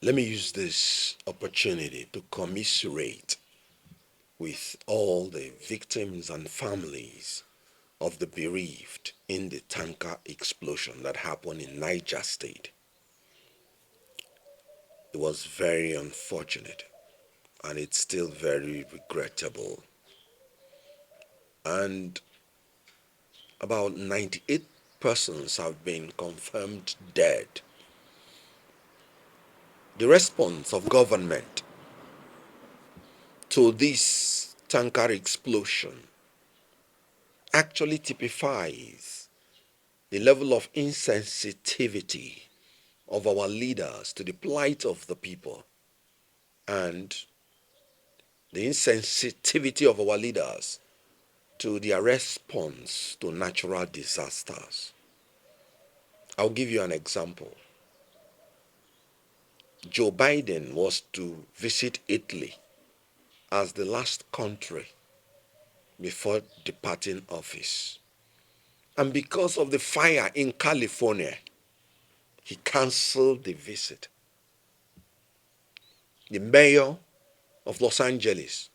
Let me use this opportunity to commiserate with all the victims and families of the bereaved in the tanker explosion that happened in Niger State. It was very unfortunate and it's still very regrettable. And about 98 persons have been confirmed dead. The response of government to this tanker explosion actually typifies the level of insensitivity of our leaders to the plight of the people and the insensitivity of our leaders to their response to natural disasters. I'll give you an example. Joe Biden was to visit Italy as the last country before departing office. And because of the fire in California, he canceled the visit. The mayor of Los Angeles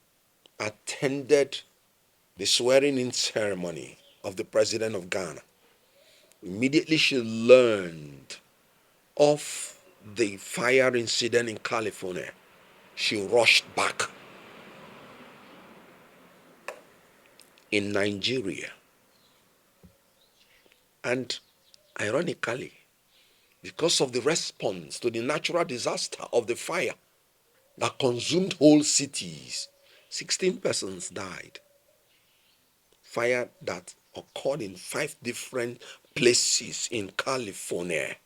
attended the swearing-in ceremony of the president of Ghana. Immediately she learned of the fire incident in California, she rushed back. In Nigeria, and ironically, because of the response to the natural disaster of the fire that consumed whole cities, 16 persons died. Fire that occurred in 5 different places in California.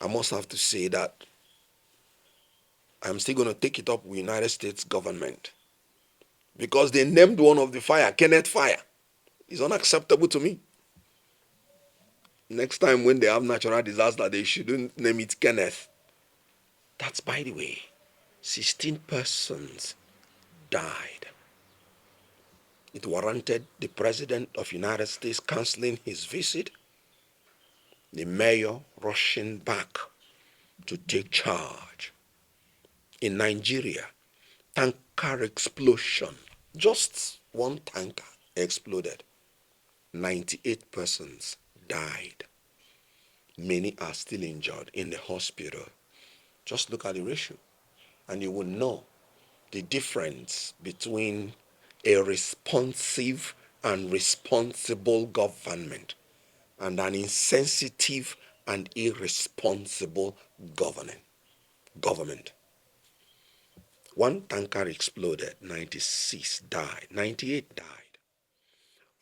I must have to say that I'm still going to take it up with United States government because they named one of the fire Kenneth Fire. It's unacceptable to me. Next time when they have natural disaster, they shouldn't name it Kenneth. That's by the way. 16 persons died. It warranted the President of the United States canceling his visit, the mayor rushing back to take charge. In Nigeria, tanker explosion. Just one tanker exploded. 98 persons died. Many are still injured in the hospital. Just look at the ratio and you will know the difference between a responsive and responsible government and an insensitive and irresponsible government. One tanker exploded, 96 died, 98 died.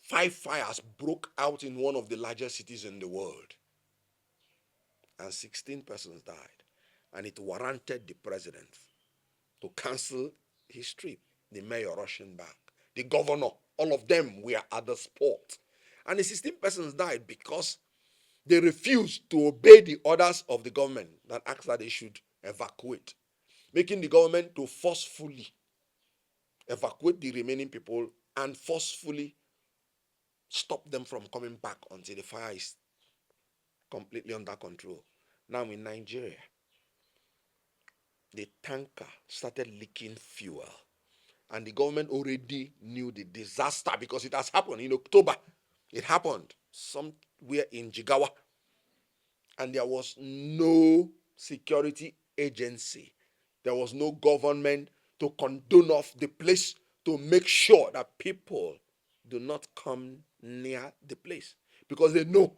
5 fires broke out in one of the largest cities in the world, and 16 persons died. And it warranted the president to cancel his trip, the mayor rushing back, the governor, all of them were at the spot. And the 16 persons died because they refused to obey the orders of the government that asked that they should evacuate, making the government to forcefully evacuate the remaining people and forcefully stop them from coming back until the fire is completely under control. Now in Nigeria, the tanker started leaking fuel. And the government already knew the disaster because it has happened in October. It happened somewhere in Jigawa. And there was no security agency. There was no government to condone off the place to make sure that people do not come near the place. Because they know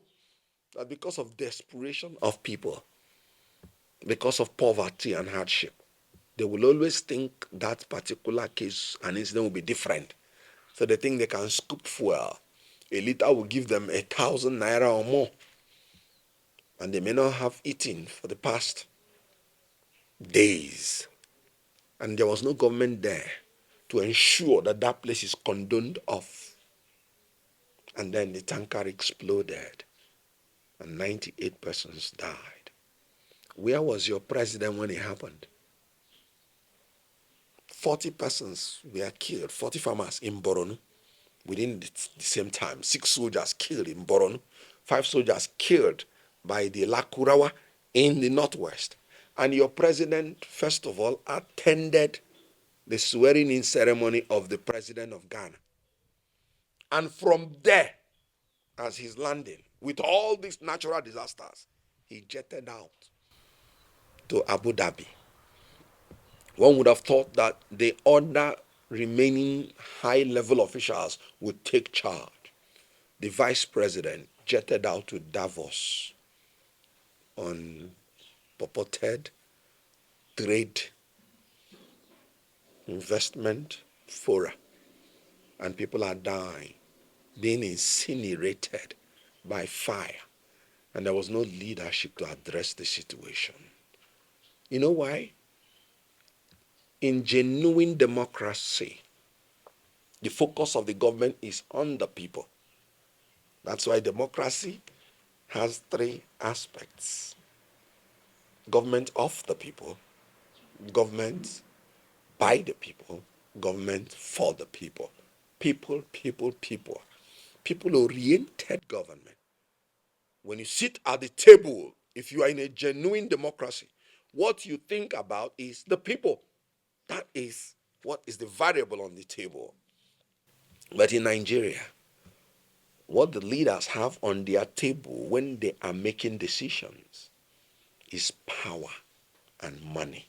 that because of desperation of people, because of poverty and hardship, they will always think that particular case and incident will be different. So they think they can scoop fuel. A liter will give them 1,000 naira or more. And they may not have eaten for the past days. And there was no government there to ensure that that place is condoned off. And then the tanker exploded and 98 persons died. Where was your president when it happened? 40 persons were killed, 40 farmers in Borno within the same time. 6 soldiers killed in Borno, 5 soldiers killed by the Lakurawa in the northwest, And your president, first of all, attended the swearing-in ceremony of the president of Ghana. And from there, as he's landing, with all these natural disasters, he jetted out to Abu Dhabi. One would have thought that the other remaining high-level officials would take charge. The vice president jetted out to Davos on purported trade investment fora, and people are dying, being incinerated by fire, and there was no leadership to address the situation. You know why? In genuine democracy, the focus of the government is on the people. That's why democracy has three aspects: government of the people, government by the people, government for the people. People, people, people. People-oriented government. When you sit at the table, if you are in a genuine democracy, what you think about is the people. That is what is the variable on the table. But in Nigeria, what the leaders have on their table when they are making decisions is power and money.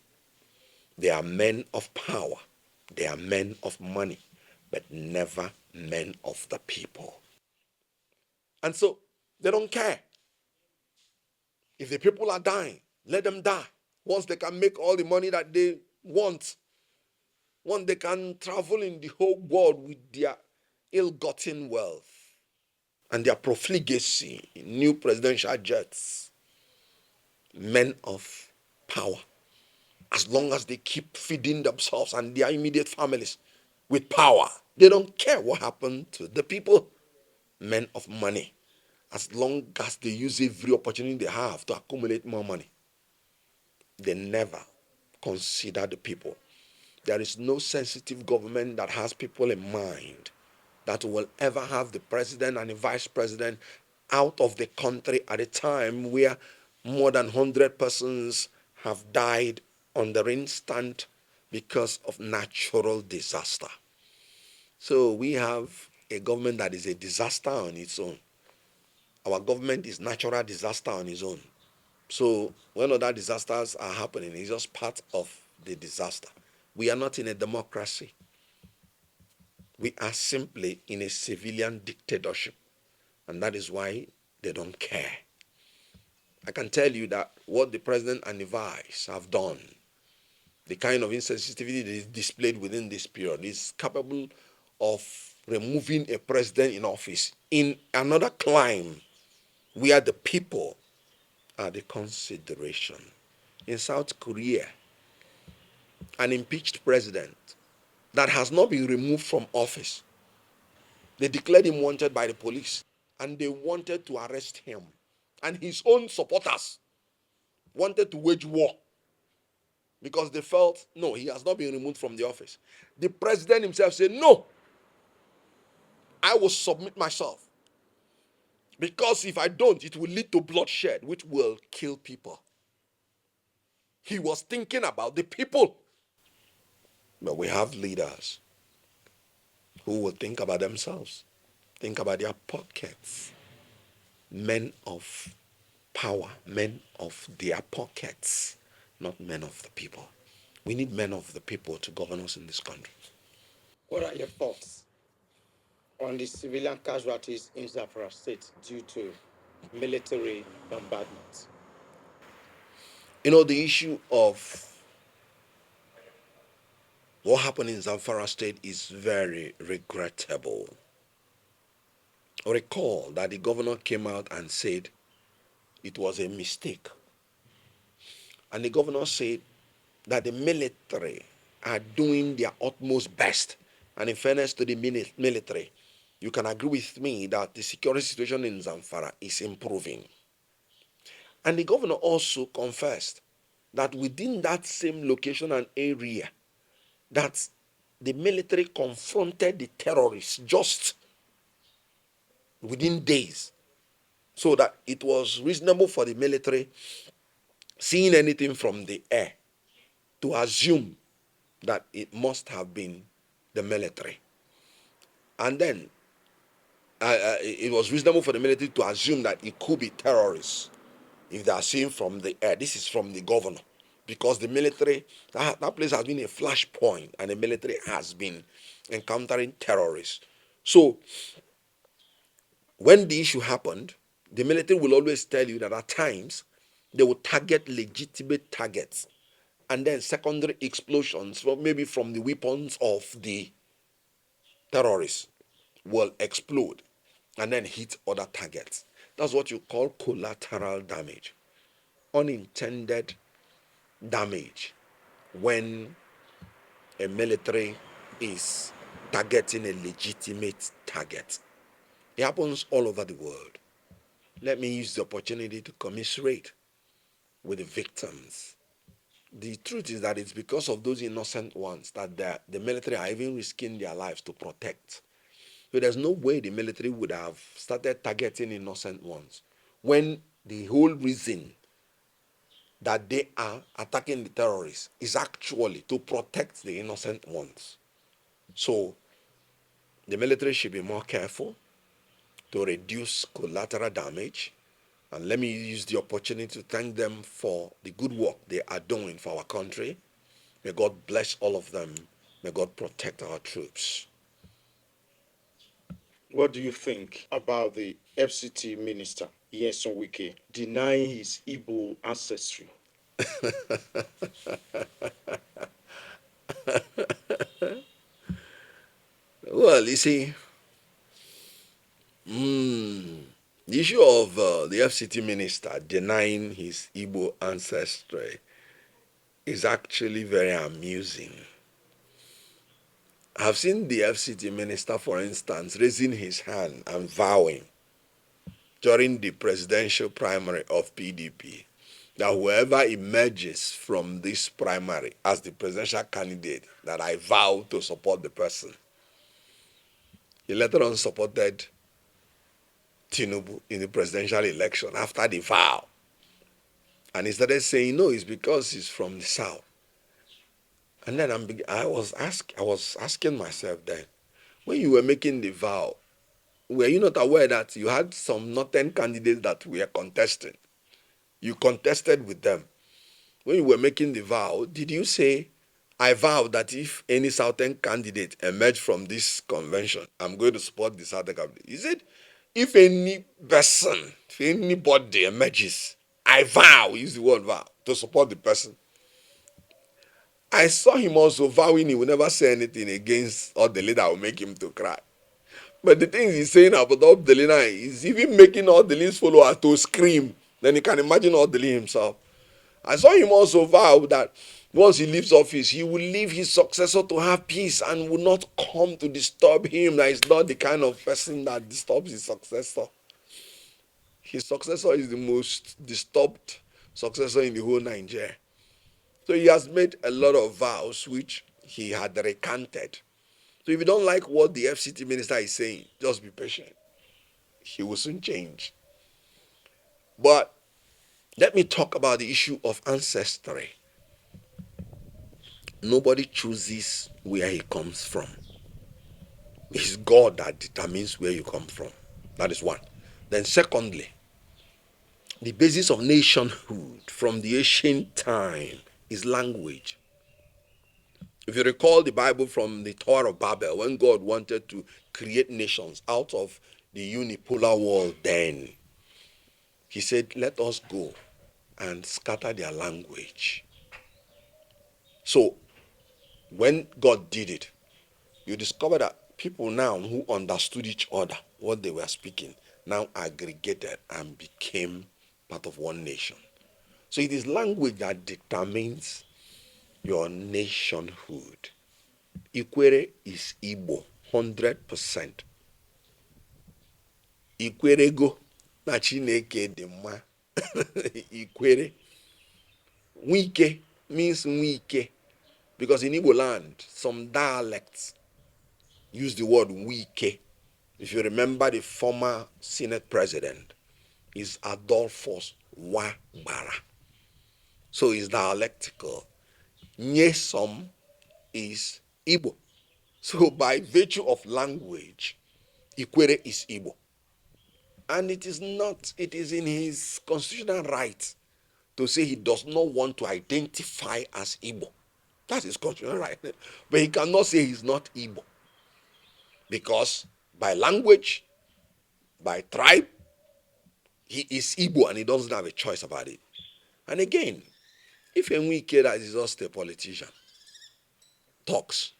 They are men of power. They are men of money, but never men of the people. And so they don't care. If the people are dying, let them die. Once they can make all the money that they want, once they can travel in the whole world with their ill-gotten wealth and their profligacy in new presidential jets, men of power, as long as they keep feeding themselves and their immediate families with power, they don't care what happened to the people. Men of money, as long as they use every opportunity they have to accumulate more money, they never consider the people. There is no sensitive government that has people in mind that will ever have the president and the vice president out of the country at a time where more than 100 persons have died on the instant because of natural disaster. So we have a government that is a disaster on its own. Our government is natural disaster on its own. So when other disasters are happening, it's just part of the disaster. We are not in a democracy. We are simply in a civilian dictatorship. And that is why they don't care. I can tell you that what the president and the vice have done, the kind of insensitivity that is displayed within this period, is capable of removing a president in office in another clime where the people are the consideration. In South Korea, an impeached president that has not been removed from office, they declared him wanted by the police, and they wanted to arrest him. And his own supporters wanted to wage war because they felt, no, he has not been removed from the office. The president himself said, no, I will submit myself, because if I don't, it will lead to bloodshed, which will kill people. He was thinking about the people. But we have leaders who will think about themselves, think about their pockets. Men of power, men of their pockets, not men of the people. We need men of the people to govern us in this country. What are your thoughts on the civilian casualties in Zamfara State due to military bombardment? You know, the issue of what happened in Zamfara State is very regrettable. Recall that the governor came out and said it was a mistake. And the governor said that the military are doing their utmost best. And in fairness to the military, you can agree with me that the security situation in Zamfara is improving. And the governor also confessed that within that same location and area, that the military confronted the terrorists just within days, so that it was reasonable for the military seeing anything from the air to assume that it must have been the military. And then it was reasonable for the military to assume that it could be terrorists if they are seen from the air. This is from the governor, because the military, that place has been a flashpoint, and the military has been encountering terrorists. So when the issue happened, the military will always tell you that at times they will target legitimate targets, and then secondary explosions, maybe from the weapons of the terrorists, will explode and then hit other targets. That's what you call collateral damage, unintended damage, when a military is targeting a legitimate target. It happens all over the world. Let me use the opportunity to commiserate with the victims. The truth is that it's because of those innocent ones that the military are even risking their lives to protect. So there's no way the military would have started targeting innocent ones when the whole reason that they are attacking the terrorists is actually to protect the innocent ones. So the military should be more careful to reduce collateral damage. And let me use the opportunity to thank them for the good work they are doing for our country. May God bless all of them. May God protect our troops. What do you think about the FCT minister, Nyesom Wike, denying his Igbo ancestry? Well, you see, the issue of the FCT minister denying his Igbo ancestry is actually very amusing. I've seen the FCT minister, for instance, raising his hand and vowing during the presidential primary of PDP that whoever emerges from this primary as the presidential candidate, that I vow to support the person. He later on supported Tinubu in the presidential election after the vow. And he started saying, no, it's because he's from the south. And then I was asking myself then, when you were making the vow, were you not aware that you had some northern candidates that were contesting? You contested with them. When you were making the vow, did you say, I vow that if any southern candidate emerge from this convention, I'm going to support the southern candidate? Is it, if any person, if anybody emerges, I vow, use the word vow, to support the person? I saw him also vowing he will never say anything against Dele that will make him to cry. But the things he's saying about Dele now is even making Dele's followers to scream. Then you can imagine Dele himself. I saw him also vow that once he leaves office, he will leave his successor to have peace and will not come to disturb him. That is not the kind of person that disturbs his successor. His successor is the most disturbed successor in the whole Nigeria. So he has made a lot of vows which he had recanted. So if you don't like what the FCT minister is saying, just be patient. He will soon change. But let me talk about the issue of ancestry. Nobody chooses where he comes from. It's God that determines where you come from. That is one. Then secondly, the basis of nationhood from the ancient time is language. If you recall the Bible from the Tower of Babel, when God wanted to create nations out of the unipolar world, then he said, let us go and scatter their language. So when God did it, you discover that people now who understood each other, what they were speaking, now aggregated and became part of one nation. So it is language that determines your nationhood. Ikwere is Igbo, 100%. Ikwerego na Chineke dị mma. Ikwere. Wike means Wike, because in Igbo land, some dialects use the word Wike. If you remember, the former Senate president is Adolphus Wabara. So it's dialectical. Nyesom is Igbo. So by virtue of language, Ikwere is Igbo. And it is not, it is in his constitutional right to say he does not want to identify as Igbo. That's his constitutional right. But he cannot say he's not Igbo. Because by language, by tribe, he is Igbo and he doesn't have a choice about it. And again, if a Wike that is just a politician talks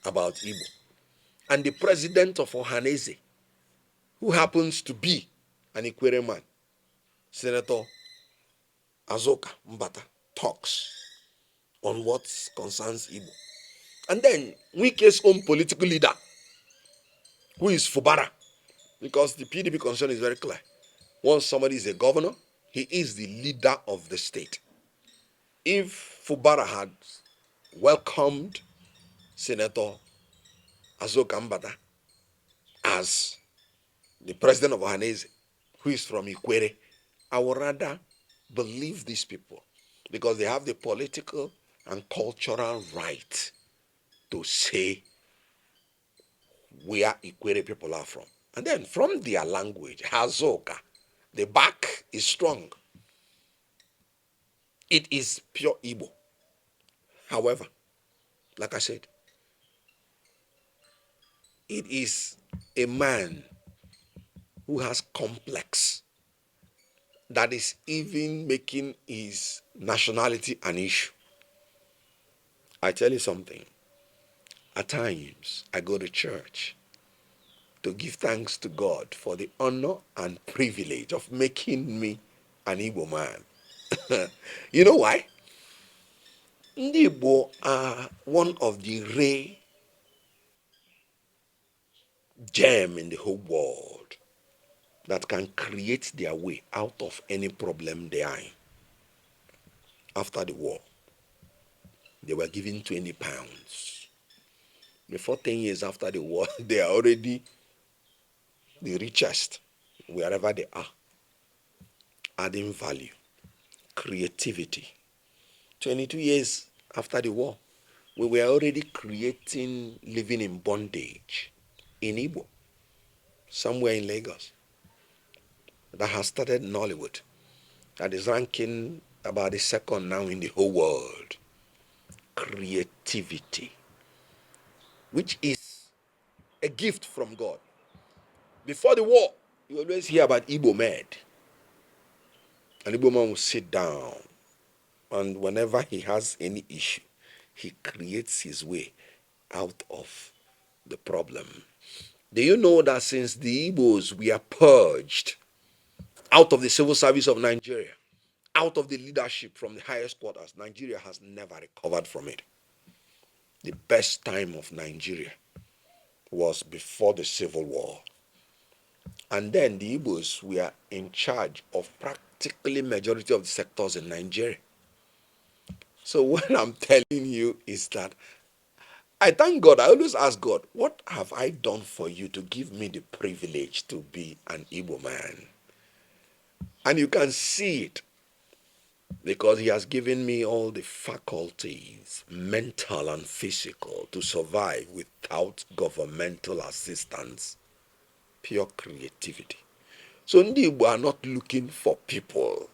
about Igbo, and the president of Ohaneze, who happens to be an Ikwere man, Senator Azoka Mbata, talks on what concerns Igbo. And then Wike's own political leader, who is Fubara, because the PDP concern is very clear. Once somebody is a governor, he is the leader of the state. If Fubara had welcomed Senator Azoka Mbata as the president of Ohaneze, who is from Ikwere, I would rather believe these people because they have the political and cultural right to say where Ikwere people are from. And then from their language, Azoka, the back is strong. It is pure Igbo. However, like I said, it is a man who has complex that is even making his nationality an issue. I tell you something. At times, I go to church to give thanks to God for the honor and privilege of making me an Igbo man. You know why? Ndị Igbo are one of the rare gem in the whole world that can create their way out of any problem they are in. After the war, they were given 20 pounds. Before 10 years after the war, they are already the richest wherever they are. Adding value, creativity. 22 years after the war, we were already creating living in bondage in Igbo, somewhere in Lagos, that has started in Hollywood, that is ranking about the second now in the whole world. Creativity, which is a gift from God. Before the war, you always hear about Igbo man. An Igbo man will sit down, and whenever he has any issue, he creates his way out of the problem. Do you know that since the Igbos were purged out of the civil service of Nigeria, out of the leadership from the highest quarters, Nigeria has never recovered from it? The best time of Nigeria was before the Civil War. And then the Igbos were in charge of practically majority of the sectors in Nigeria. So what I'm telling you is that I thank God. I always ask God, what have I done for you to give me the privilege to be an Igbo man? And you can see it because he has given me all the faculties, mental and physical, to survive without governmental assistance. Pure creativity. So Ndi Igbo are not looking for people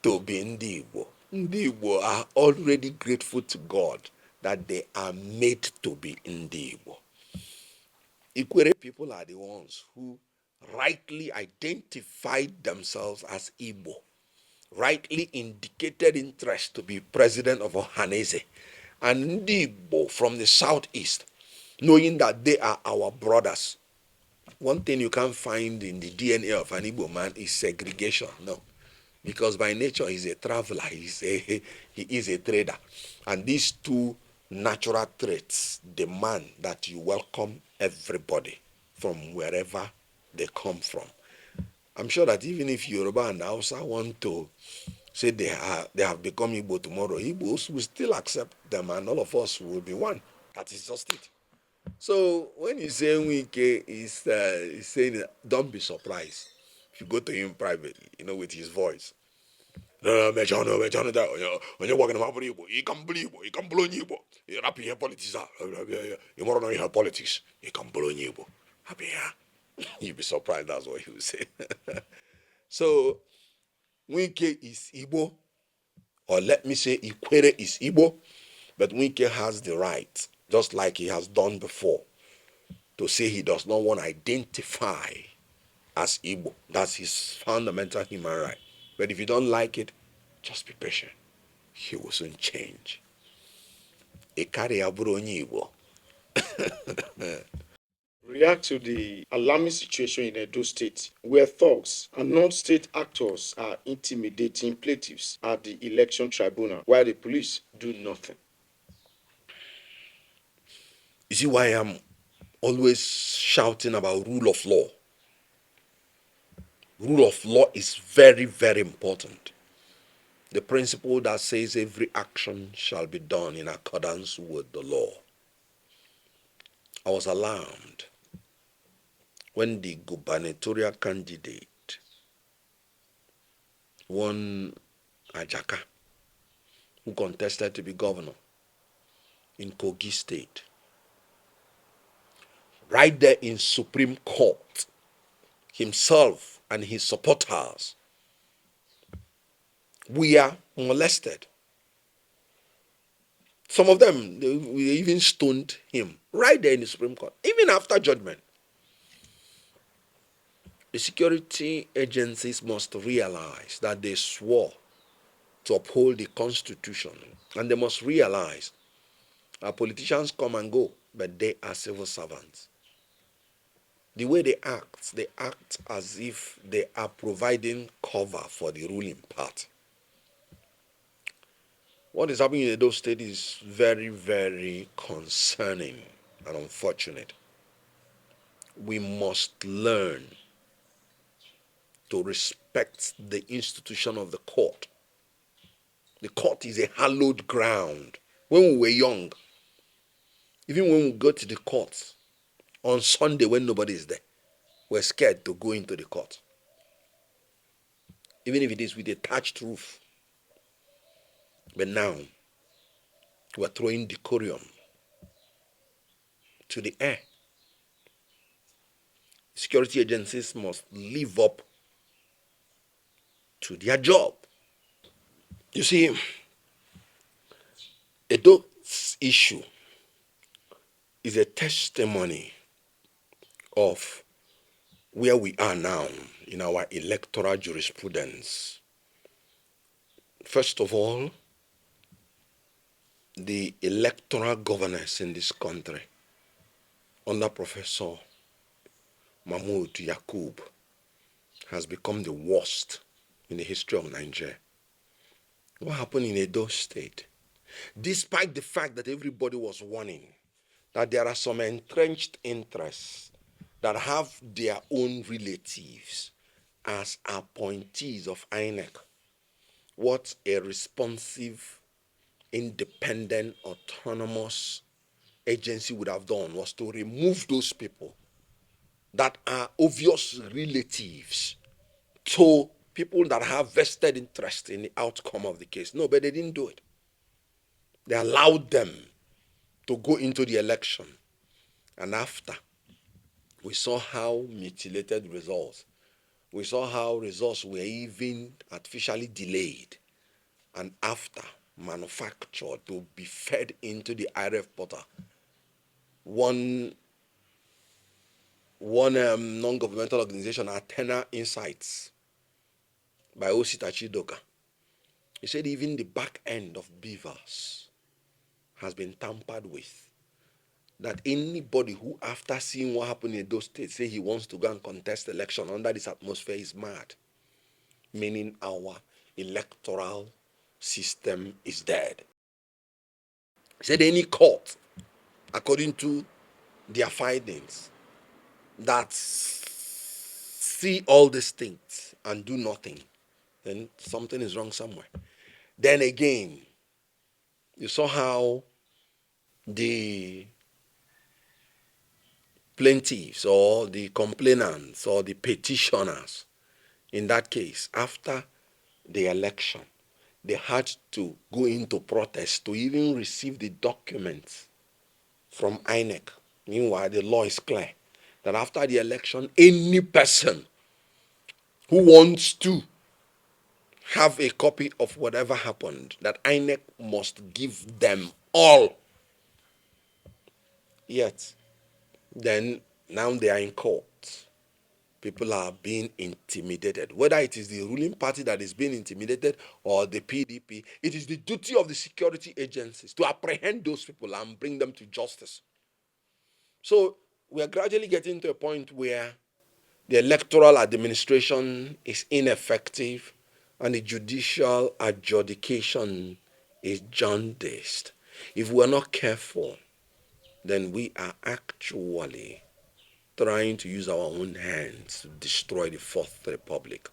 to be Ndi Igbo. Ndi Igbo are already grateful to God that they are made to be Ndi Igbo. Ikwere people are the ones who rightly identified themselves as Igbo, rightly indicated interest to be president of Ohaneze, and Ndi Igbo from the southeast, knowing that they are our brothers. One thing you can't find in the DNA of an Igbo man is segregation. No. Because by nature he's a traveler, he is a trader. And these two natural traits demand that you welcome everybody from wherever they come from. I'm sure that even if Yoruba and Hausa want to say they have become Igbo tomorrow, Igbos will still accept them and all of us will be one. That is just it. So when you say Wike is saying, don't be surprised if you go to him privately, with his voice. mechano da onye gwa gị na mabụrụ Igbo ị ka mbụrụ Igbo ị ka mbụrụ onye Igbo ị rapụ ihe politics a ị mụrụ na ihe politics ị ka mbụrụ onye Igbo hapụ ya. You'll be surprised that's what he will say. So Wike is Igbo, or let me say Ikwere is Igbo, but Wike has the right, just like he has done before, to say he does not want to identify as Igbo. That's his fundamental human right. But if you don't like it, just be patient. He will soon change. Ekari abụrụ onye Igbo. React to the alarming situation in Edo State, where thugs and non-state actors are intimidating plaintiffs at the election tribunal, while the police do nothing. You see why I'm always shouting about rule of law? Rule of law is very, very important. The principle that says every action shall be done in accordance with the law. I was alarmed when the gubernatorial candidate, one Ajaka, who contested to be governor in Kogi State, right there in Supreme Court, himself and his supporters were molested. Some of them, they even stoned him right there in the Supreme Court, even after judgment. The security agencies must realize that they swore to uphold the Constitution, and they must realize our politicians come and go, but they are civil servants. The way they act as if they are providing cover for the ruling party. What is happening in Edo State is very, very concerning and unfortunate. We must learn to respect the institution of the court. The court is a hallowed ground. When we were young, even when we go to the court on Sunday when nobody is there, we're scared to go into the court. Even if it is with a thatched roof. But now, we're throwing decorum to the air. Security agencies must live up to their job. You see, Edo's issue is a testimony of where we are now in our electoral jurisprudence. First of all, the electoral governance in this country under Professor Mahmoud Yakub has become the worst in the history of Nigeria. What happened in Edo State? Despite the fact that everybody was warning that there are some entrenched interests that have their own relatives as appointees of INEC, what a responsive, independent, autonomous agency would have done was to remove those people that are obvious relatives to people that have vested interest in the outcome of the case. No, but they didn't do it. They allowed them to go into the election. And after, we saw how mutilated results. We saw how results were even artificially delayed and after manufactured to be fed into the IRF portal. One non-governmental organization, Athena Insights, by Osita Chidoka, he said even the back end of beavers has been tampered with. That anybody who, after seeing what happened in those states, say he wants to go and contest election under this atmosphere is mad. Meaning our electoral system is dead. He said any court, according to their findings, that see all these things and do nothing, then something is wrong somewhere. Then again, you saw how the plaintiffs or the complainants or the petitioners in that case, after the election, they had to go into protest to even receive the documents from INEC. Meanwhile, the law is clear that after the election, any person who wants to have a copy of whatever happened, that INEC must give them all. Yet, then now they are in court. People are being intimidated. Whether it is the ruling party that is being intimidated or the PDP, it is the duty of the security agencies to apprehend those people and bring them to justice. So we are gradually getting to a point where the electoral administration is ineffective and the judicial adjudication is jaundiced. If we are not careful, then we are actually trying to use our own hands to destroy the Fourth Republic,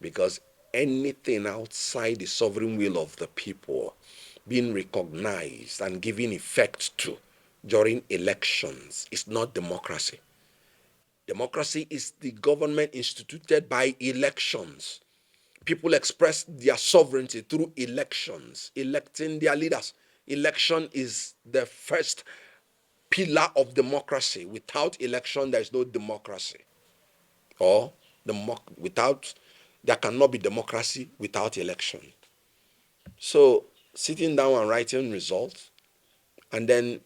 because anything outside the sovereign will of the people being recognized and given effect to during elections is not democracy. Democracy is the government instituted by elections. People express their sovereignty through elections, electing their leaders. Election is the first pillar of democracy. Without election, there is no democracy. Or there cannot be democracy without election. So sitting down and writing results and then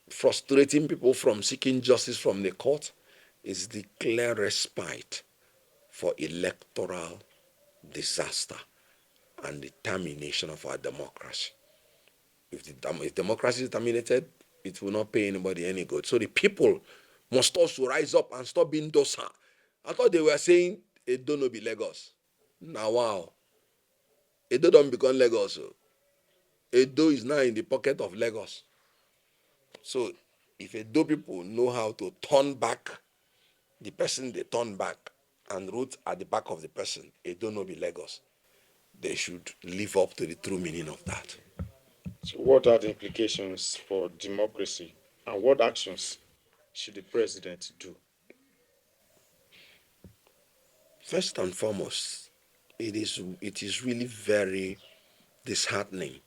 frustrating people from seeking justice from the court is the clear respite for electoral disaster and the termination of our democracy. If democracy is terminated, it will not pay anybody any good. So the people must also rise up and stop being docile. I thought they were saying Edo no be Lagos. Now wow. Edo don't become Lagos. Edo is now in the pocket of Lagos. So if Edo people know how to turn back the person they turn back and root at the back of the person, Edo no be Lagos, they should live up to the true meaning of that. So, what are the implications for democracy, and what actions should the president do? First and foremost, it is really very disheartening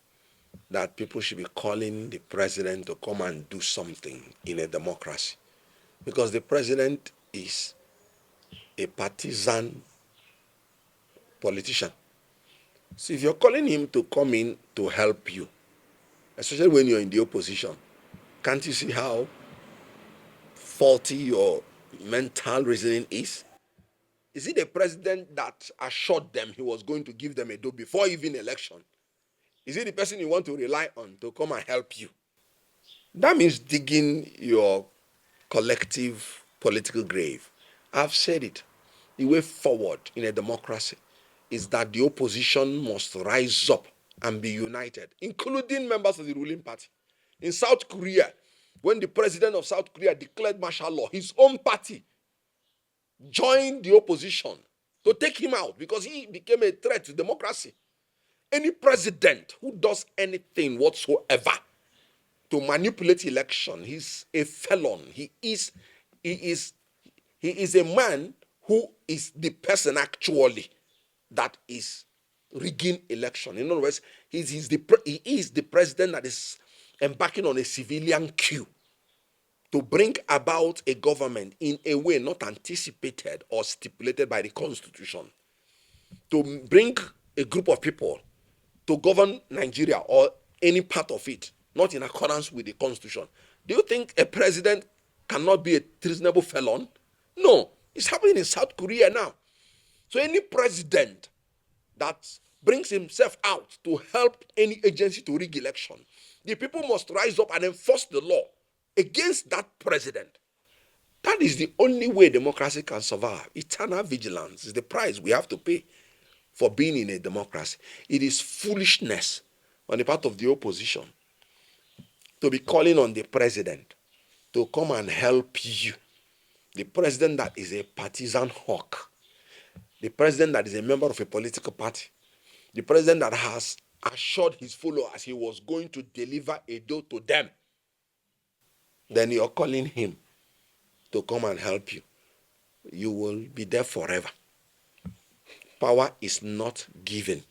that people should be calling the president to come and do something in a democracy, because the president is a partisan politician. So if you're calling him to come in to help you, especially when you're in the opposition, can't you see how faulty your mental reasoning is? Is it the president that assured them he was going to give them a do before even election? Is it the person you want to rely on to come and help you? That means digging your collective political grave. I've said it. The way forward in a democracy is that the opposition must rise up and be united, including members of the ruling party. In South Korea, when the president of South Korea declared martial law, his own party joined the opposition to take him out because he became a threat to democracy. Any president who does anything whatsoever to manipulate election, he's a felon. He is a man who is the person actually that is rigging election. In other words, he is the president that is embarking on a civilian coup to bring about a government in a way not anticipated or stipulated by the Constitution, to bring a group of people to govern Nigeria or any part of it, not in accordance with the Constitution. Do you think a president cannot be a treasonable felon? No. It's happening in South Korea now. So any president that brings himself out to help any agency to rig election, the people must rise up and enforce the law against that president. That is the only way democracy can survive. Eternal vigilance is the price we have to pay for being in a democracy. It is foolishness on the part of the opposition to be calling on the president to come and help you. The president that is a partisan hawk, the president that is a member of a political party, the president that has assured his followers he was going to deliver a dough to them, then you're calling him to come and help you. You will be there forever. Power is not given.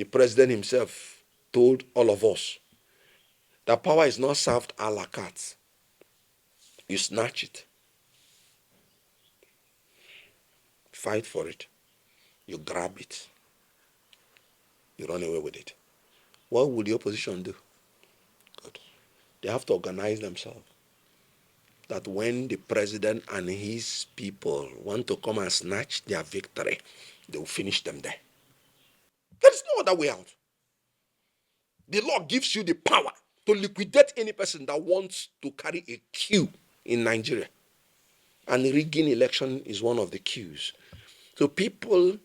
The president himself told all of us that power is not served a la carte. You snatch it, fight for it, you grab it, you run away with it. What would the opposition do? Good. They have to organize themselves. That when the president and his people want to come and snatch their victory, they will finish them there. There is no other way out. The law gives you the power to liquidate any person that wants to carry a queue in Nigeria. And rigging election is one of the queues. So people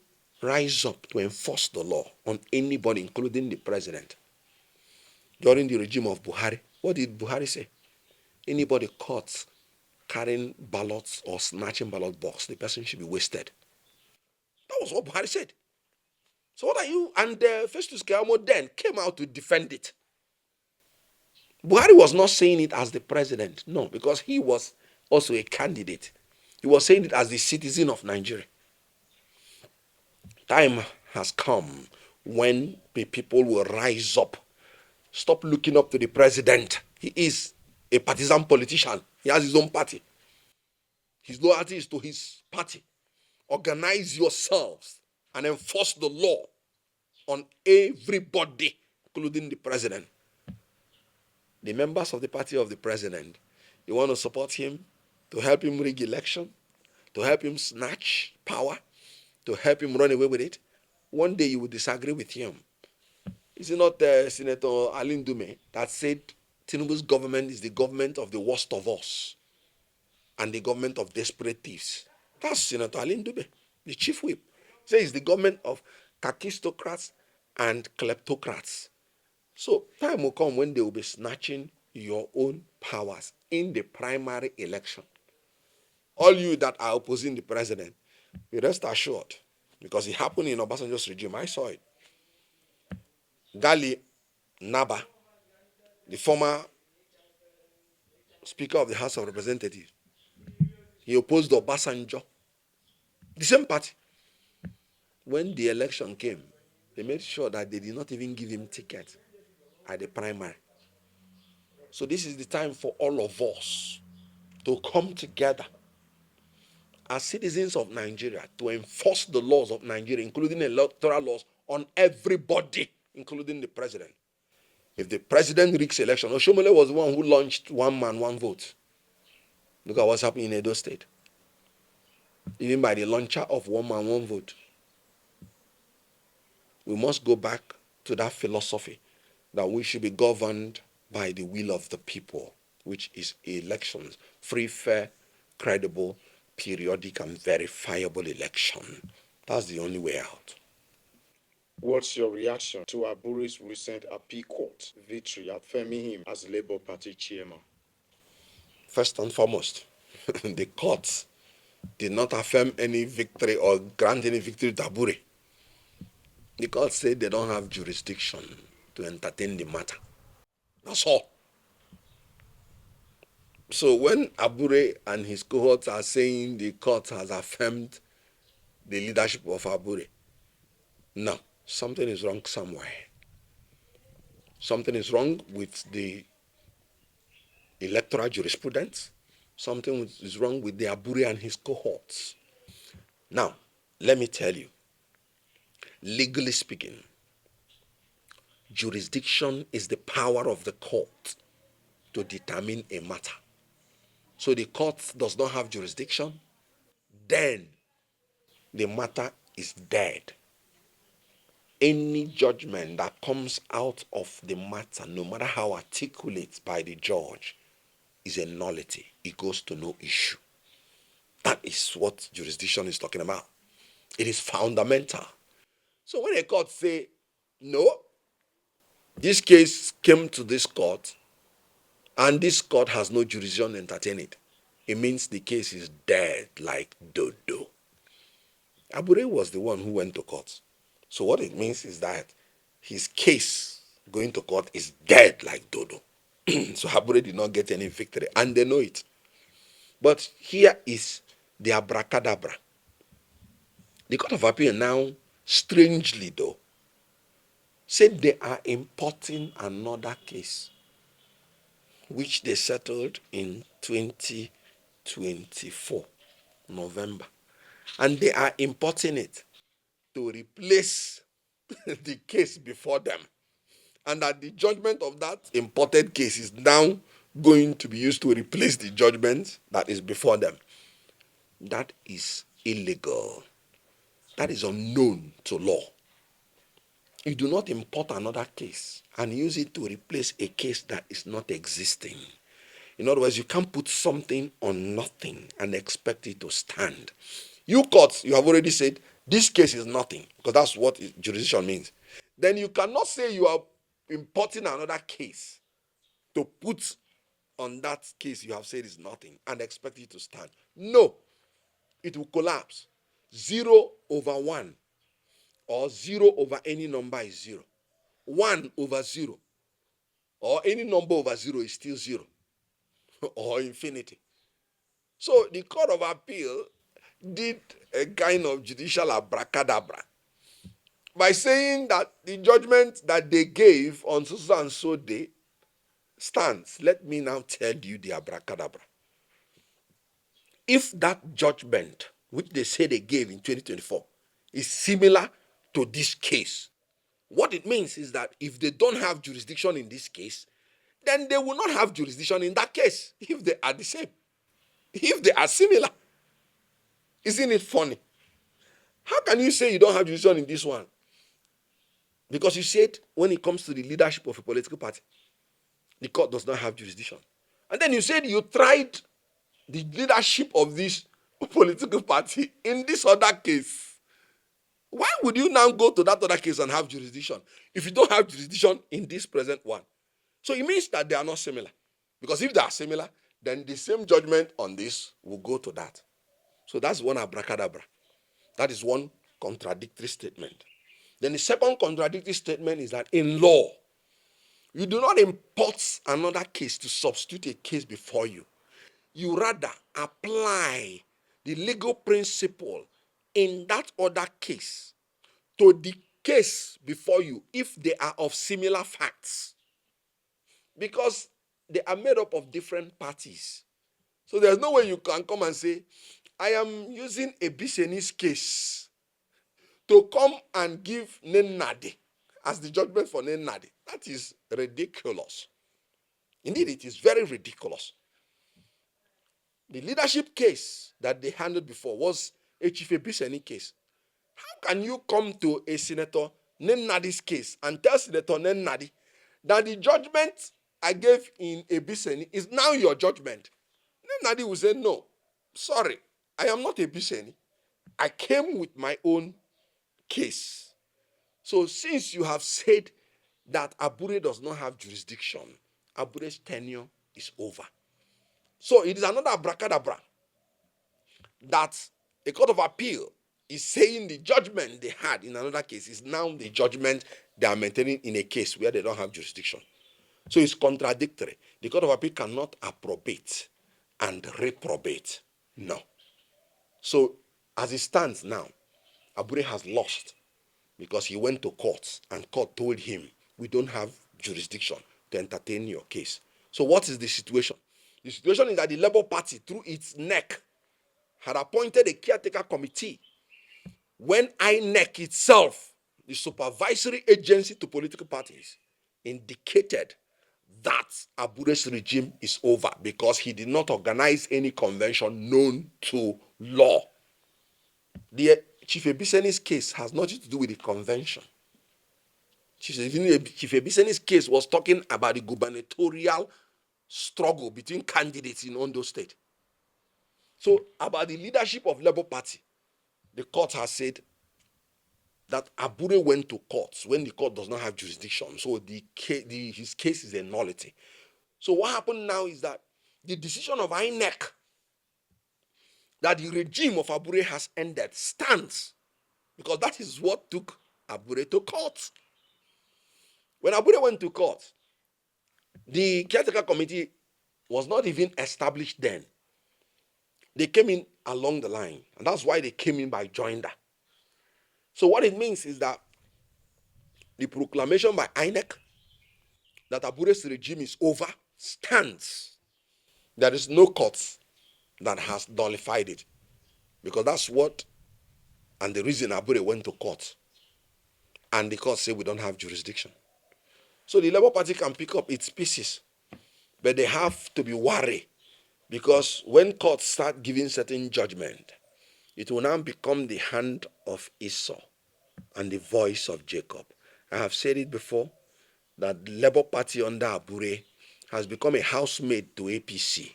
rise up to enforce the law on anybody, including the president. During the regime of Buhari, what did Buhari say? Anybody caught carrying ballots or snatching ballot box, the person should be wasted. That was what Buhari said. So what are you? And Festus Keyamo then came out to defend it. Buhari was not saying it as the president, no, because he was also a candidate. He was saying it as the citizen of Nigeria. Time has come when the people will rise up. Stop looking up to the president. He is a partisan politician. He has his own party. His loyalty is to his party. Organize yourselves and enforce the law on everybody, including the president. The members of the party of the president, they want to support him, to help him rig election, to help him snatch power, to help him run away with it. One day you will disagree with him. Is it not Senator Alin Dume that said Tinubu's government is the government of the worst of us and the government of desperate thieves? That's Senator Alin Dume, the chief whip. He says it's the government of kakistocrats and kleptocrats. So time will come when they will be snatching your own powers in the primary election. All you that are opposing the president, be rest assured, because it happened in Obasanjo's regime. I saw it. Gali Naba, the former Speaker of the House of Representatives, he opposed Obasanjo, the same party. When the election came, they made sure that they did not even give him ticket at the primary. So this is the time for all of us to come together as citizens of Nigeria to enforce the laws of Nigeria, including electoral laws, on everybody, including the president. If the president rigs election, Oshomole was the one who launched one man, one vote. Look at what's happening in Edo State. Even by the launcher of one man, one vote. We must go back to that philosophy that we should be governed by the will of the people, which is elections, free, fair, credible, periodic, and verifiable election. That's the only way out. What's your reaction to Aburi's recent appeal court victory affirming him as Labour Party chairman? First and foremost, the courts did not affirm any victory or grant any victory to Aburi. The court said they don't have jurisdiction to entertain the matter. That's all. So when Abure and his cohorts are saying the court has affirmed the leadership of Abure, no, something is wrong somewhere. Something is wrong with the electoral jurisprudence. Something is wrong with the Abure and his cohorts. Now, let me tell you, legally speaking, jurisdiction is the power of the court to determine a matter. So the court does not have jurisdiction, then the matter is dead. Any judgment that comes out of the matter, no matter how articulate by the judge, is a nullity. It goes to no issue. That is what jurisdiction is talking about. It is fundamental. So when a court say, no, this case came to this court, and this court has no jurisdiction to entertain it, it means the case is dead like dodo. Abure was the one who went to court. So what it means is that his case going to court is dead like dodo. So Abure did not get any victory, and they know it. But here is the abracadabra. The Court of Appeal now, strangely though, said they are importing another case, which they settled in 2024, November. And they are importing it to replace the case before them. And that the judgment of that imported case is now going to be used to replace the judgment that is before them. That is illegal. That is unknown to law. You do not import another case and use it to replace a case that is not existing. In other words, you can't put something on nothing and expect it to stand. You courts, you have already said this case is nothing, because that's what jurisdiction means. Then you cannot say you are importing another case to put on that case you have said is nothing and expect it to stand. No, it will collapse. 0 over 1 or 0 over any number is 0. 1 over 0 or any number over 0 is still 0 or infinity. So the Court of Appeal did a kind of judicial abracadabra by saying that the judgment that they gave on so and so day stands. Let me now tell you the abracadabra. If that judgment, which they say they gave in 2024, is similar to this case, what it means is that if they don't have jurisdiction in this case, then they will not have jurisdiction in that case if they are the same, if they are similar. Isn't it funny? How can you say you don't have jurisdiction in this one? Because you said when it comes to the leadership of a political party, the court does not have jurisdiction. And then you said you tried the leadership of this political party in this other case. Why would you now go to that other case and have jurisdiction if you don't have jurisdiction in this present one? So it means that they are not similar. Because if they are similar, then the same judgment on this will go to that. So that's one abracadabra. That is one contradictory statement. Then the second contradictory statement is that in law, you do not import another case to substitute a case before you. You rather apply the legal principle in that other case to the case before you if they are of similar facts. Because they are made up of different parties. So there's no way you can come and say, I am using a Biseni's case to come and give Nnadi as the judgment for Nnadi. That is ridiculous. Indeed, it is very ridiculous. The leadership case that they handled before was a Chief Ebiseni case. How can you come to a Senator Nnadi's case and tell Senator Nnadi that the judgment I gave in Ebiseni is now your judgment? Nnadi will say, no, sorry, I am not Ebiseni. I came with my own case. So since you have said that Abure does not have jurisdiction, Abure's tenure is over. So it is another abracadabra that a court of appeal is saying the judgment they had in another case is now the judgment they are maintaining in a case where they don't have jurisdiction. So it's contradictory. The court of appeal cannot approbate and reprobate. No. So as it stands now, Abure has lost because he went to court and court told him, we don't have jurisdiction to entertain your case. So what is the situation? The situation is that the Labour Party, through its neck, had appointed a caretaker committee when INEC itself, the supervisory agency to political parties, indicated that Abure's regime is over because he did not organize any convention known to law. The Chief Ebiseni's case has nothing to do with the convention. Chief Ebiseni's case was talking about the gubernatorial struggle between candidates in Ondo State. So about the leadership of Labour Party, the court has said that Abure went to court when the court does not have jurisdiction. So his case is a nullity. So what happened now is that the decision of INEC that the regime of Abure has ended stands, because that is what took Abure to court. When Abure went to court, the caretaker committee was not even established then. They came in along the line, and that's why they came in by joinder. So what it means is that The proclamation by INEC that Abure's regime is over stands. There is no court that has nullified it, because that's what, and the reason Abure went to court, and the court said we don't have jurisdiction. So the Labour Party can pick up its pieces, but they have to be wary, because when courts start giving certain judgment, it will now become the hand of Esau and the voice of Jacob. I have said it before that the Labour Party under Abure has become a housemaid to APC.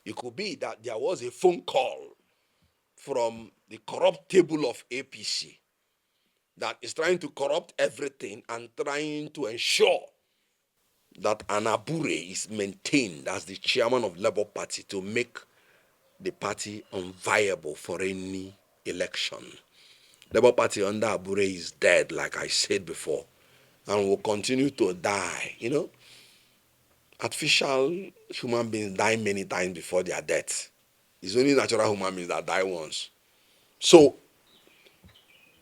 It could be that there was a phone call from the corrupt table of APC that is trying to corrupt everything and trying to ensure that an Abure is maintained as the chairman of Labour Party to make the party unviable for any election. Labour Party under Abure is dead, like I said before, and will continue to die. You know, artificial human beings die many times before their death. It's only natural human beings that die once. So,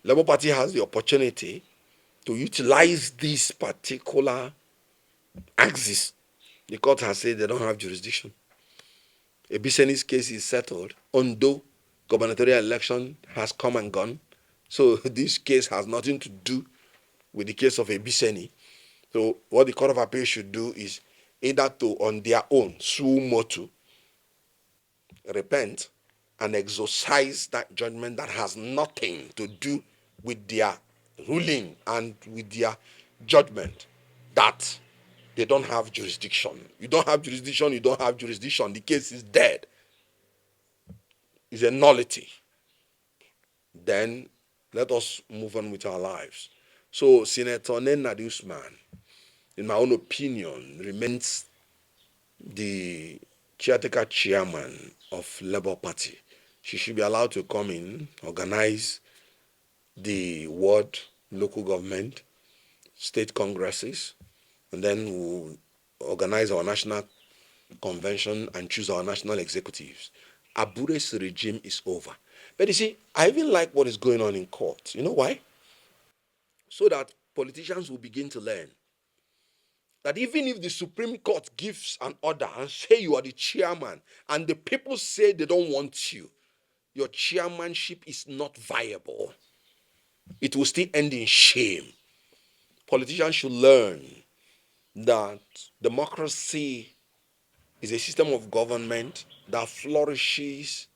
Labour Party has the opportunity to utilize this particular axis. The court has said they don't have jurisdiction. Ebiseni's case is settled, although gubernatorial election has come and gone. So this case has nothing to do with the case of Ebiseni. So what the Court of Appeal should do is either to, on their own, suo motu, repent, and exorcise that judgment that has nothing to do with their ruling and with their judgment, that they don't have jurisdiction. You don't have jurisdiction, you don't have jurisdiction. The case is dead. It's a nullity. Then let us move on with our lives. So Senator Nnamdi Usman, in my own opinion, remains the caretaker chairman of Labour Party. She should be allowed to come in, organize the ward, local government, state congresses, and then we'll organize our national convention and choose our national executives. Abure's regime is over. But you see, I even like what is going on in court. You know why? So that politicians will begin to learn that even if the Supreme Court gives an order and say you are the chairman and the people say they don't want you, your chairmanship is not viable. It will still end in shame. Politicians should learn that democracy is a system of government that flourishes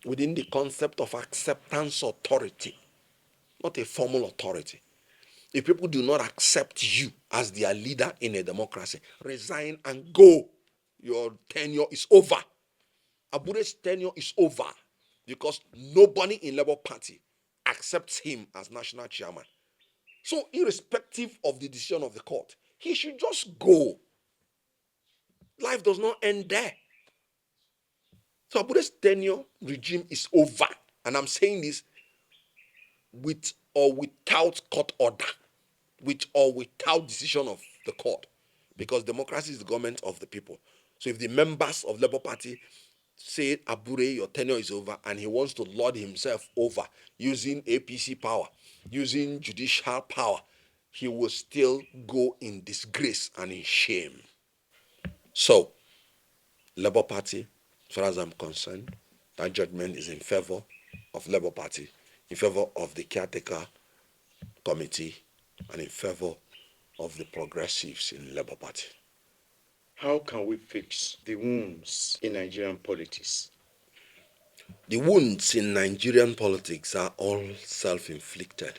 within the concept of acceptance authority, not a formal authority. If people do not accept you as their leader in a democracy, resign and go. Your tenure is over. Abure's tenure is over because nobody in Labour Party accepts him as national chairman. So irrespective of the decision of the court, he should just go. Life does not end there. So Abure's tenure regime is over. And I'm saying this with or without court order, with or without decision of the court, because democracy is the government of the people. So if the members of Labour Party say, Abure, your tenure is over, and he wants to lord himself over using APC power, using judicial power, he will still go in disgrace and in shame. So, Labour Party, as far as I'm concerned, that judgment is in favor of Labour Party, in favor of the caretaker committee, and in favor of the progressives in Labour Party. How can we fix the wounds in Nigerian politics? The wounds in Nigerian politics are all self-inflicted.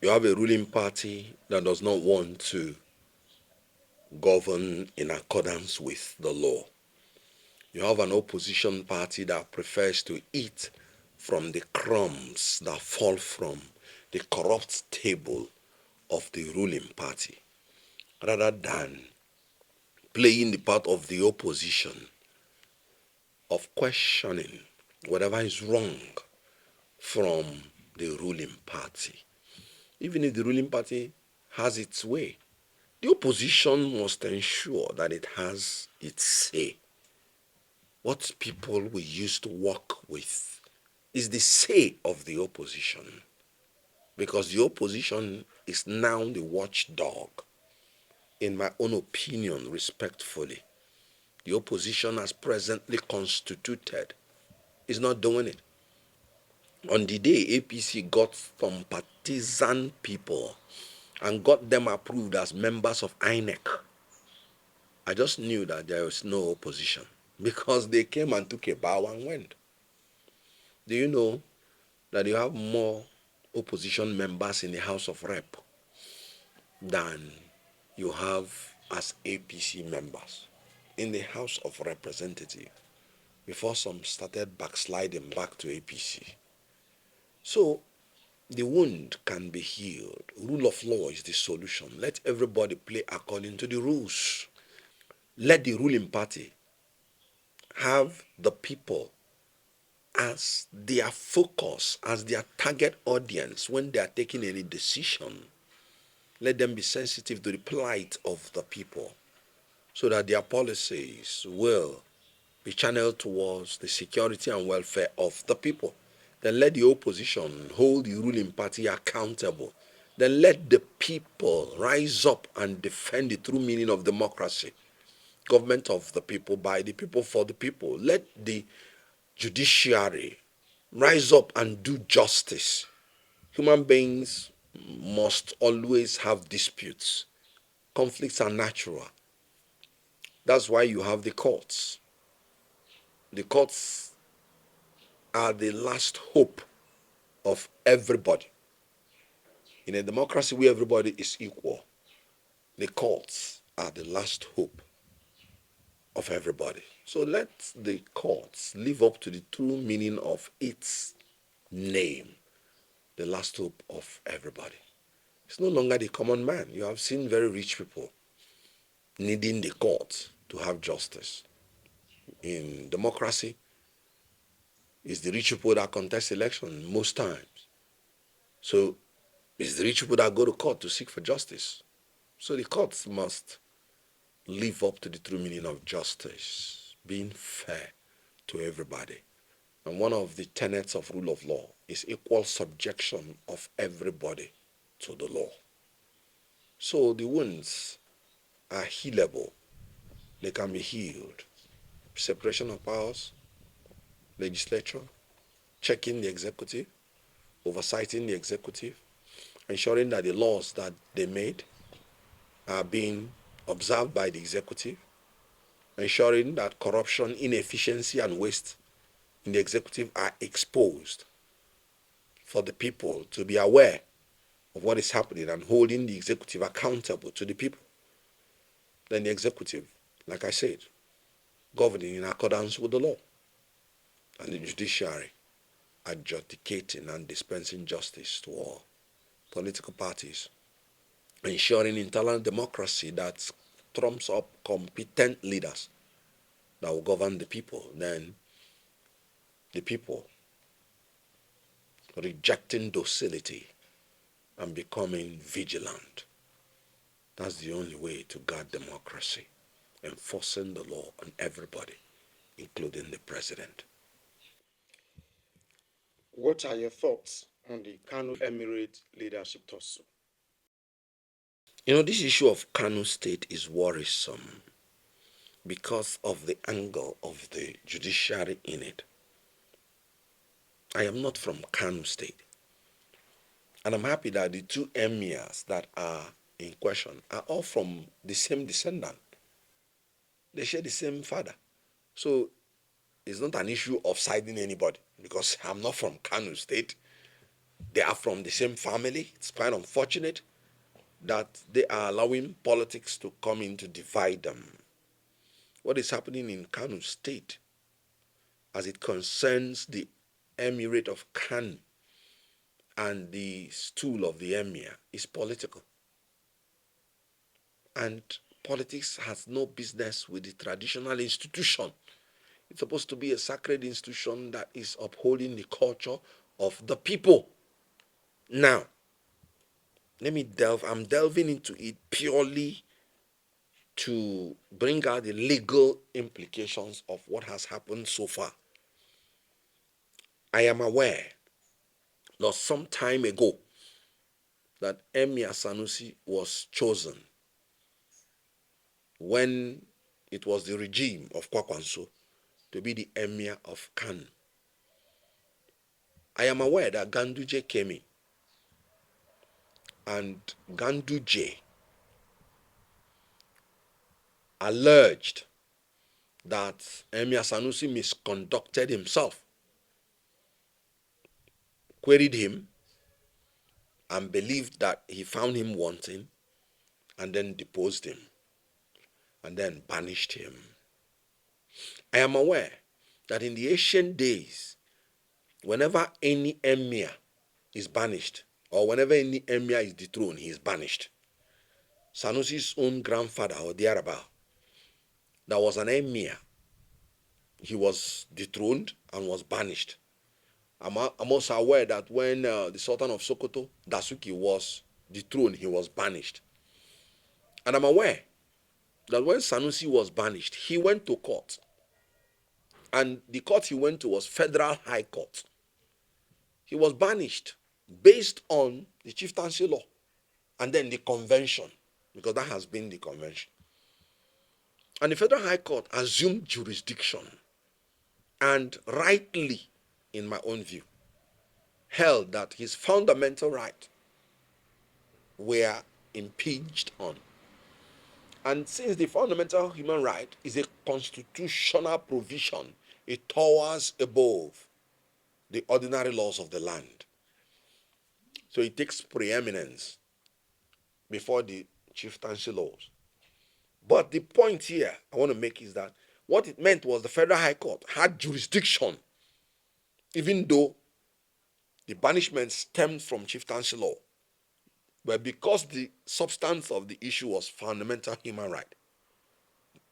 You have a ruling party that does not want to govern in accordance with the law. You have an opposition party that prefers to eat from the crumbs that fall from the corrupt table of the ruling party, rather than playing the part of the opposition, of questioning whatever is wrong from the ruling party. Even if the ruling party has its way, the opposition must ensure that it has its say. What people we used to work with is the say of the opposition. because the opposition is now the watchdog. In my own opinion, respectfully, the opposition as presently constituted is not doing it. On the day APC got some partisan people and got them approved as members of INEC, I just knew that there was no opposition because they came and took a bow and went. Do you know that you have more opposition members in the House of Rep than you have as APC members in the House of Representatives before some started backsliding back to APC? So the wound can be healed. Rule of law is the solution. Let everybody play according to the rules. Let the ruling party have the people as their focus, as their target audience when they are taking any decision. Let them be sensitive to the plight of the people so that their policies will be channeled towards the security and welfare of the people. Then let the opposition hold the ruling party accountable. Then let the people rise up and defend the true meaning of democracy. Government of the people, by the people, for the people. Let the judiciary rise up and do justice. Human beings must always have disputes. Conflicts are natural. That's why you have the courts. The courts are the last hope of everybody. In a democracy where everybody is equal, the courts are the last hope of everybody. So let the courts live up to the true meaning of its name, the last hope of everybody. It's no longer the common man. You have seen very rich people needing the court to have justice. In democracy, it's the rich people that contest election most times. So it's the rich people that go to court to seek for justice. So the courts must live up to the true meaning of justice, being fair to everybody. And one of the tenets of rule of law is equal subjection of everybody to the law. So the wounds are healable. They can be healed. Separation of powers, legislature, checking the executive, oversighting the executive, ensuring that the laws that they made are being observed by the executive, ensuring that corruption, inefficiency, and waste in the executive are exposed for the people to be aware of what is happening and holding the executive accountable to the people. Then the executive, like I said, governing in accordance with the law, and the judiciary adjudicating and dispensing justice to all political parties, ensuring internal democracy that trumps up competent leaders that will govern the people. Then the people rejecting docility and becoming vigilant. That's the only way to guard democracy, enforcing the law on everybody, including the president. What are your thoughts on the Kano Emirate leadership tussle? You know, this issue of Kano State is worrisome because of the angle of the judiciary in it. I am not from Kano State, and I'm happy that the two emirs that are in question are all from the same descendant. They share the same father. So it's not an issue of siding anybody because I'm not from Kano State. They are from the same family. It's quite unfortunate that they are allowing politics to come in to divide them. What is happening in Kano State as it concerns the Emirate of Kano and the stool of the Emir is political. And politics has no business with the traditional institution. It's supposed to be a sacred institution that is upholding the culture of the people. Now, I'm delving into it purely to bring out the legal implications of what has happened so far. I am aware that some time ago, that Emir Sanusi was chosen when it was the regime of Kwakwanso to be the Emir of Kano. I am aware that Ganduje came in, and Ganduje alleged that Emir Sanusi misconducted himself, queried him, and believed that he found him wanting, and then deposed him, and then banished him. I am aware that in the ancient days, whenever any emir is banished, or whenever any emir is dethroned, he is banished. Sanusi's own grandfather, or thereabout, that was an emir, he was dethroned and was banished. I'm also aware that when the Sultan of Sokoto, Dasuki, was dethroned, he was banished. And I'm aware that when Sanusi was banished, he went to court. And the court he went to was Federal High Court. He was banished based on the chieftaincy law and then the convention, because that has been the convention. And the Federal High Court assumed jurisdiction and rightly, in my own view, held that his fundamental rights were impinged on. And since the fundamental human right is a constitutional provision, it towers above the ordinary laws of the land. So it takes preeminence before the chieftaincy laws. But the point here I want to make is that what it meant was the Federal High Court had jurisdiction, even though the banishment stemmed from chieftaincy law. But because the substance of the issue was fundamental human right,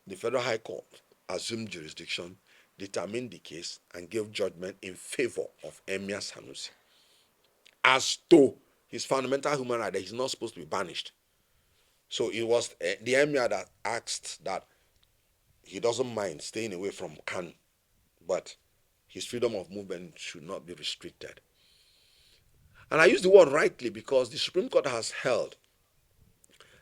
the Federal High Court assumed jurisdiction, determined the case, and gave judgment in favor of Emir Sanusi as to his fundamental human right that he's not supposed to be banished. So it was the Emir that asked that he doesn't mind staying away from Kano, but his freedom of movement should not be restricted. And I use the word rightly because the Supreme Court has held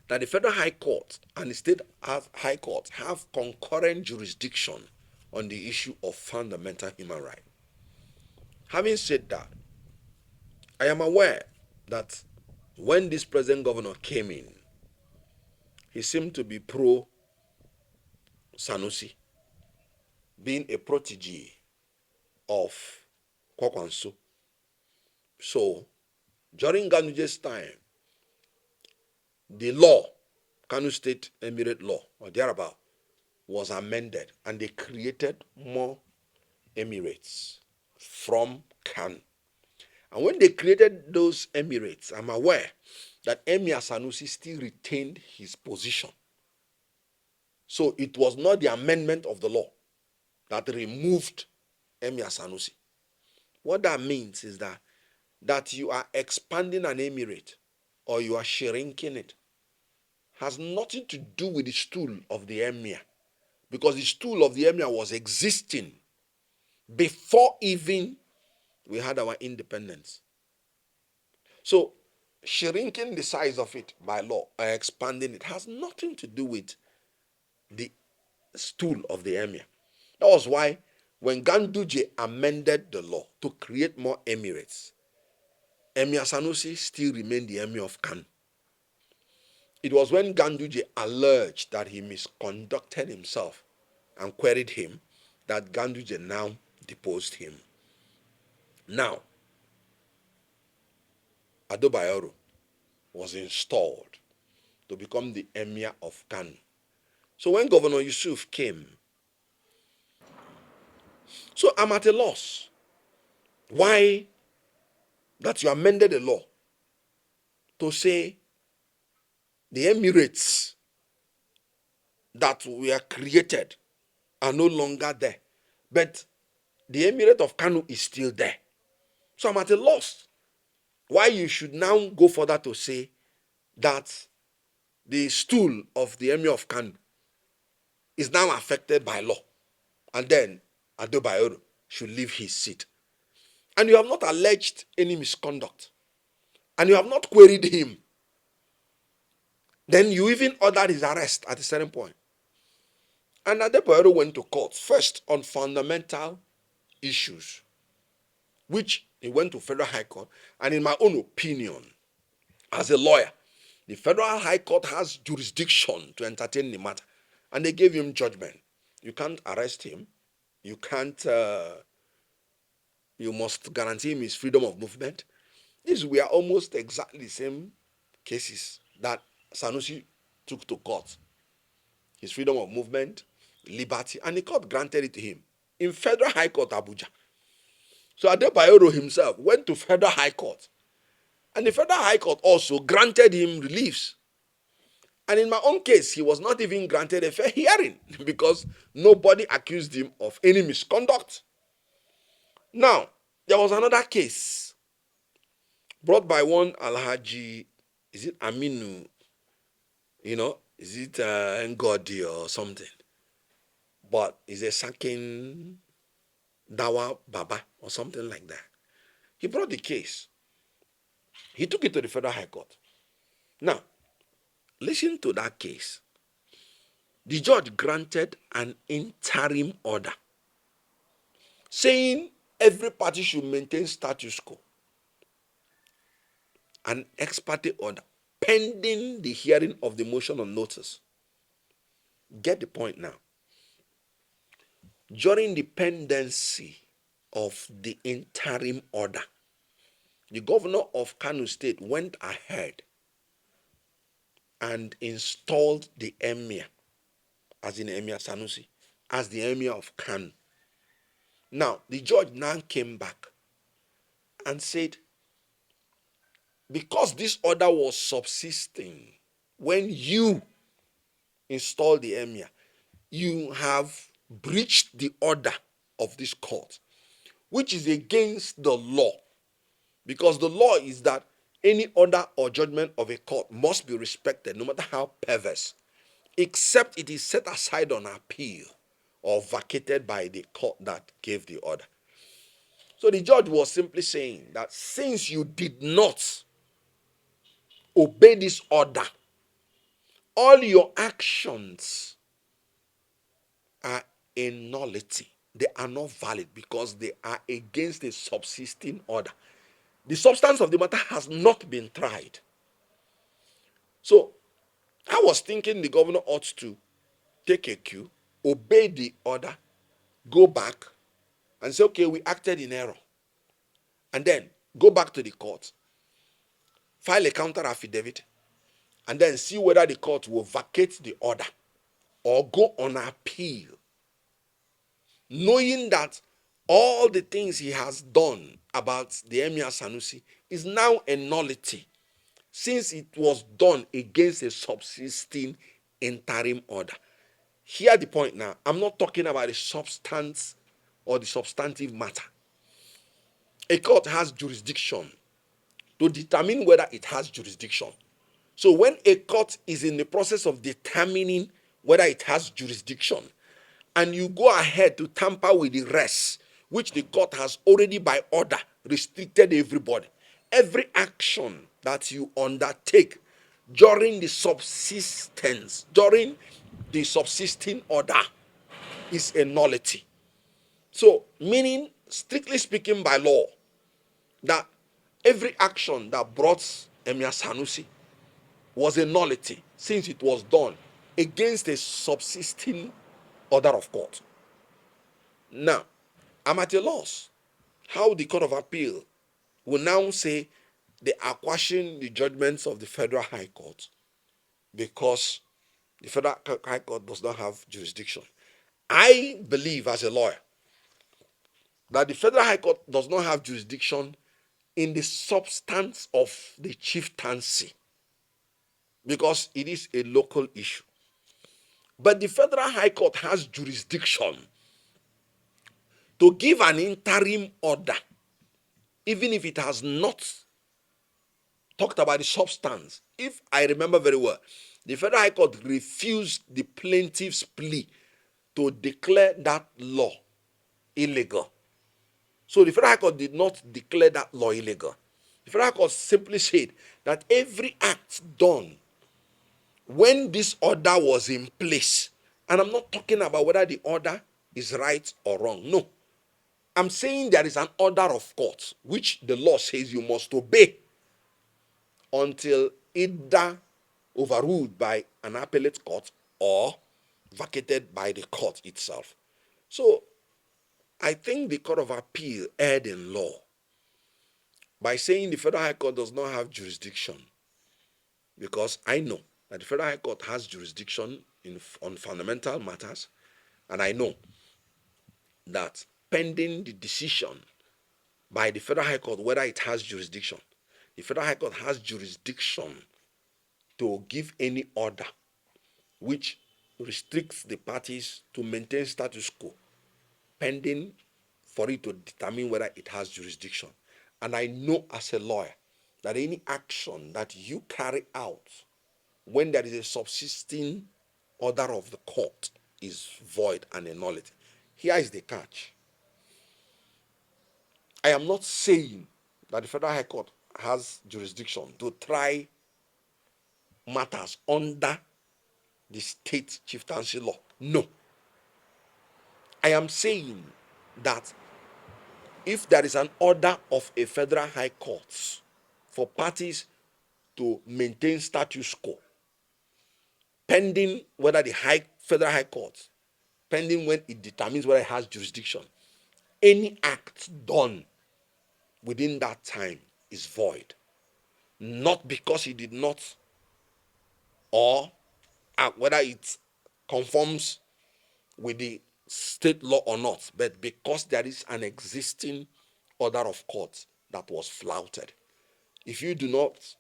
that the Federal High Court and the State High Court have concurrent jurisdiction on the issue of fundamental human rights. Having said that, I am aware that when this present governor came in, he seemed to be pro-Sanusi, being a protege of Kwakwanso. So, during Ganduje's time, the law, Kano State Emirate law, or thereabout, was amended, and they created more emirates from Kano. And when they created those emirates, I'm aware that Emir Sanusi still retained his position. So it was not the amendment of the law that removed Emir Sanusi. What that means is that you are expanding an emirate or you are shrinking it has nothing to do with the stool of the emir, because the stool of the emir was existing before even we had our independence. So shrinking the size of it by law or expanding it has nothing to do with the stool of the emir. That was why when Ganduje amended the law to create more emirates, Emir Sanusi still remained the emir of Kano. It was when Ganduje alleged that he misconducted himself and queried him that Ganduje now deposed him. Now, Ado Bayero was installed to become the emir of Kano. So when Governor Yusuf came, so I'm at a loss. Why that you amended the law to say the emirates that were created are no longer there, but the emirate of Kano is still there. So I'm at a loss why you should now go further to say that the stool of the emir of Kano is now affected by law, and then Ado Bayero should leave his seat. And you have not alleged any misconduct. and you have not queried him, then you even ordered his arrest at a certain point. And Adebayo went to court first on fundamental issues, which he went to Federal High Court. And in my own opinion, as a lawyer, the Federal High Court has jurisdiction to entertain the matter. And they gave him judgment. You can't arrest him. You can't, you must guarantee him his freedom of movement. These were almost exactly the same cases that Sanusi took to court. His freedom of movement, liberty, and the court granted it to him in Federal High Court, Abuja. So Adebayo himself went to Federal High Court, and the Federal High Court also granted him reliefs. And in my own case, he was not even granted a fair hearing because nobody accused him of any misconduct. Now, there was another case brought by one Alhaji, is it Aminu, is it Ngodi or something? But is a Sakin Dawa Baba or something like that. He brought the case. He took it to the Federal High Court. Now, listen to that case. The judge granted an interim order saying every party should maintain status quo. An ex parte order pending the hearing of the motion on notice. Get the point now. During the pendency of the interim order, the governor of Kano State went ahead and installed the emir, as in Emir Sanusi, as the emir of Kano. Now, the judge now came back and said, because this order was subsisting when you installed the emir, you have breached the order of this court, which is against the law. Because the law is that any order or judgment of a court must be respected, no matter how perverse, except it is set aside on appeal or vacated by the court that gave the order. So the judge was simply saying that since you did not obey this order, all your actions are a nullity. They are not valid because they are against a subsisting order. The substance of the matter has not been tried. So I was thinking the governor ought to take a cue, obey the order, go back and say, okay, we acted in error. And then go back to the court, file a counter affidavit, and then see whether the court will vacate the order or go on appeal, knowing that all the things he has done about the Emir Sanusi is now a nullity, since it was done against a subsisting interim order. Hear the point now. I'm not talking about the substance or the substantive matter. A court has jurisdiction to determine whether it has jurisdiction. So when a court is in the process of determining whether it has jurisdiction, and you go ahead to tamper with the rest, which the court has already by order restricted everybody, every action that you undertake during the subsistence, during the subsisting order is a nullity. So, meaning, strictly speaking by law, that every action that brought Emir Sanusi was a nullity since it was done against a subsisting order of court. Now, I'm at a loss how the Court of Appeal will now say they are quashing the judgments of the Federal High Court because the Federal High Court does not have jurisdiction. I believe as a lawyer that the Federal High Court does not have jurisdiction in the substance of the chieftaincy because it is a local issue. But the Federal High Court has jurisdiction to give an interim order, even if it has not talked about the substance. If I remember very well, the Federal High Court refused the plaintiff's plea to declare that law illegal. So the Federal High Court did not declare that law illegal. The The Federal Court simply said that every act done when this order was in place, and I'm not talking about whether the order is right or wrong. No. I'm saying there is an order of court which the law says you must obey until either overruled by an appellate court or vacated by the court itself. So I think the Court of Appeal erred in law by saying the Federal High Court does not have jurisdiction, because I know that the Federal High Court has jurisdiction on fundamental matters, and I know that pending the decision by the Federal High Court whether it has jurisdiction, the Federal High Court has jurisdiction to give any order which restricts the parties to maintain status quo, pending for it to determine whether it has jurisdiction. And I know as a lawyer that any action that you carry out when there is a subsisting order of the court is void and a nullity. Here is the catch. I am not saying that the Federal High Court has jurisdiction to try matters under the state chieftaincy law. No. I am saying that if there is an order of a Federal High Court for parties to maintain status quo, pending whether the Federal High Court, pending when it determines whether it has jurisdiction, any act done within that time is void. Not because it did not, or whether it conforms with the state law or not, but because there is an existing order of court that was flouted. If you do not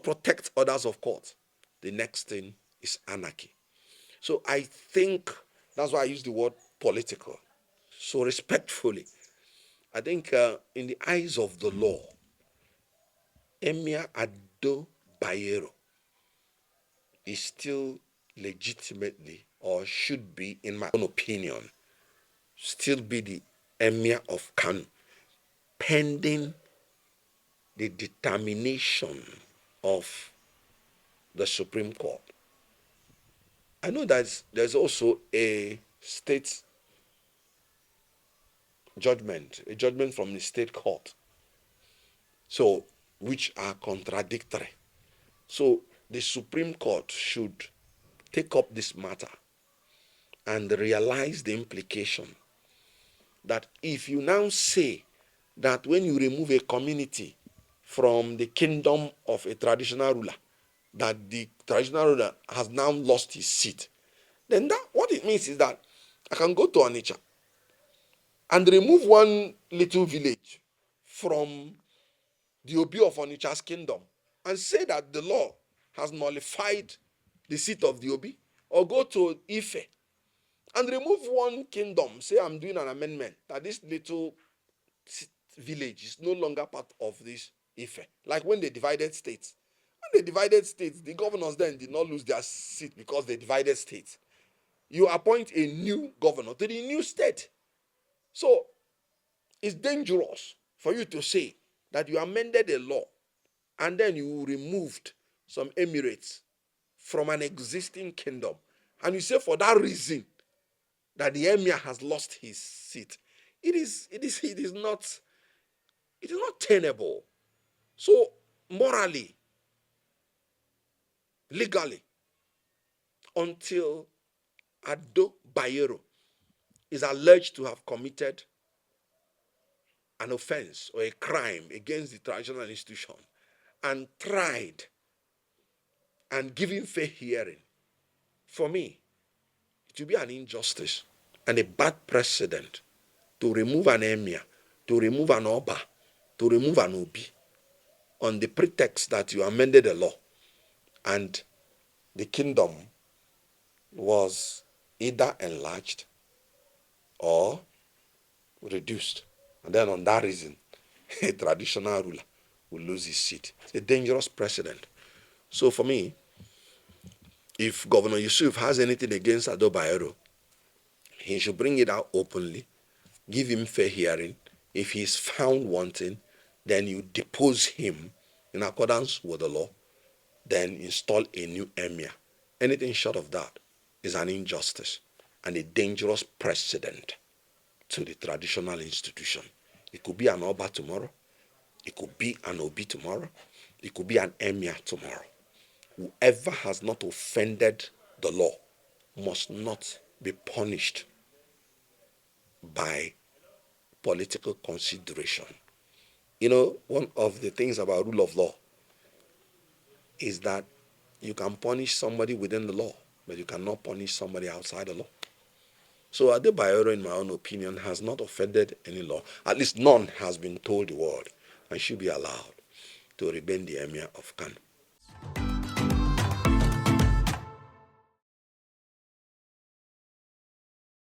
protect orders of court, the next thing is anarchy. So I think that's why I use the word political. So respectfully, I think in the eyes of the law, Emir Ado Bayero is still legitimately, or should be, in my own opinion, still be the Emir of Kano, pending the determination of the Supreme Court. I know that there's also a state judgment, a judgment from the state court, so which are contradictory. So the Supreme Court should take up this matter and realize the implication that if you now say that when you remove a community from the kingdom of a traditional ruler, that the traditional ruler has now lost his seat, then that what it means is that I can go to Onitsha and remove one little village from the Obi of Onitsha's kingdom and say that the law has nullified the seat of the Obi, or go to Ife and remove one kingdom, say I'm doing an amendment that this little village is no longer part of this Ife. Like when they divided states. When they divided states, the governors then did not lose their seat because they divided states. You appoint a new governor to the new state. So it's dangerous for you to say that you amended a law and then you removed some emirates from an existing kingdom, and you say for that reason that the emir has lost his seat. It is not tenable. So morally, legally, until Ado Bayero is alleged to have committed an offense or a crime against the traditional institution and tried and given fair hearing, for me, it will be an injustice and a bad precedent to remove an emir, to remove an oba, to remove an obi on the pretext that you amended the law and the kingdom was either enlarged or reduced. And then on that reason, a traditional ruler will lose his seat. It's a dangerous precedent. So for me, if Governor Yusuf has anything against Ado Bayero, he should bring it out openly, give him fair hearing. If he is found wanting, then you depose him in accordance with the law, then install a new emir. Anything short of that is an injustice and a dangerous precedent to the traditional institution. It could be an Oba tomorrow. It could be an Obi tomorrow. It could be an emir tomorrow. Whoever has not offended the law must not be punished by political consideration. You know, one of the things about rule of law is that you can punish somebody within the law, but you cannot punish somebody outside the law. So Adebayo, in my own opinion, has not offended any law. At least none has been told the world, and should be allowed to remain the emir of Kano.